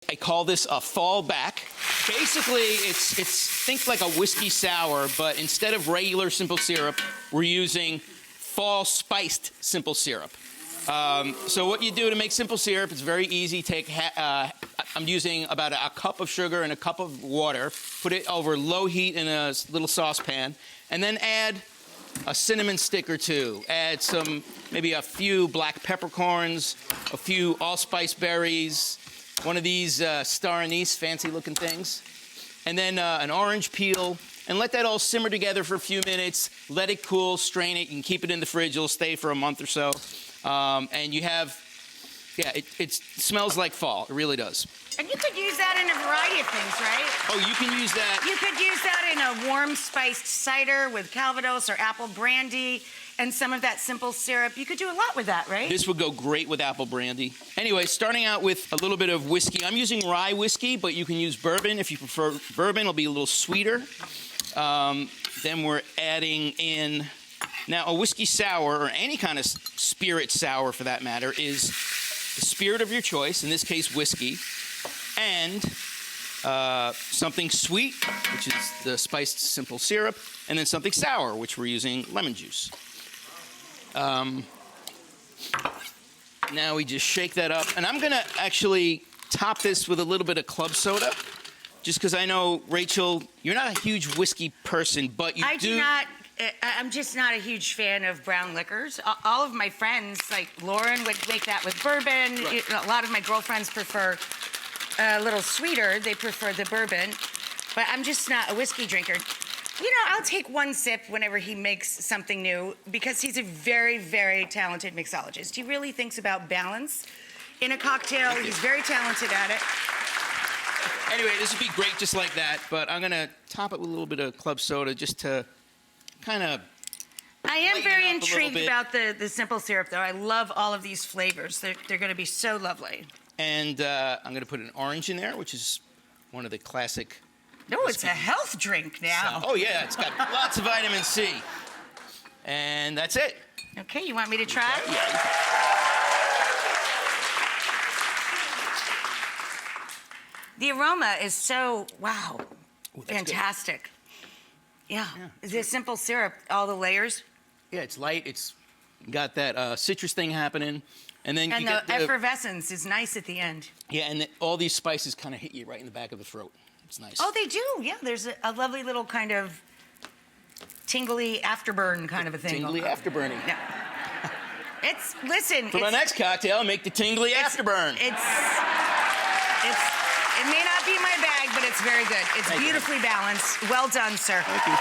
I call this a fallback. Basically, it's think like a whiskey sour, but instead of regular simple syrup, we're using fall spiced simple syrup. So what you do to make simple syrup, it's very easy. I'm using about a cup of sugar and a cup of water. Put it over low heat in a little saucepan, and then add a cinnamon stick or two. Add maybe a few black peppercorns, a few allspice berries, one of these star anise, fancy-looking things, and then an orange peel, and let that all simmer together for a few minutes. Let it cool, strain it. You can keep it in the fridge. It'll stay for a month or so. And you have, it smells like fall. It really does. And you could use that in a variety of things, right? Oh, you can use that. You could use that in a warm spiced cider with Calvados or apple brandy and some of that simple syrup. You could do a lot with that, right? This would go great with apple brandy. Anyway, starting out with a little bit of whiskey. I'm using rye whiskey, but you can use bourbon. If you prefer bourbon, it'll be a little sweeter. Then we're adding in, now a whiskey sour, or any kind of spirit sour for that matter, is the spirit of your choice, in this case whiskey, and something sweet, which is the spiced simple syrup, and then something sour, which we're using lemon juice. Now we just shake that up, and I'm gonna actually top this with a little bit of club soda, just because I know, Rachel, you're not a huge whiskey person, but you do. I'm just not a huge fan of brown liquors. All of my friends, like Lauren, would make that with bourbon. Right. A lot of my girlfriends prefer a little sweeter. They prefer the bourbon, but I'm just not a whiskey drinker. You know, I'll take one sip whenever he makes something new because he's a very, very talented mixologist. He really thinks about balance in a cocktail. He's very talented at it. Anyway, this would be great just like that, but I'm gonna top it with a little bit of club soda just to kind of. I am very intrigued about the simple syrup, though. I love all of these flavors. They're going to be so lovely. And I'm going to put an orange in there, which is one of the classic. No, it's a health drink now. Oh, yeah, it's got lots of vitamin C. And that's it. Okay, you want me to try? Yeah. The aroma is so, wow, Ooh, fantastic. Good. Yeah, the simple syrup, all the layers. Yeah, it's light. It's got that citrus thing happening. And then and you the get the effervescence is nice at the end. Yeah, and all these spices kind of hit you right in the back of the throat. It's nice. Oh, they do. Yeah, there's a lovely little kind of tingly afterburn kind of a thing. Tingly afterburning. Yeah. Listen. For my next cocktail, make the tingly afterburn. It may not be my bag, but it's very good. It's beautifully balanced. Well done, sir. Thank you.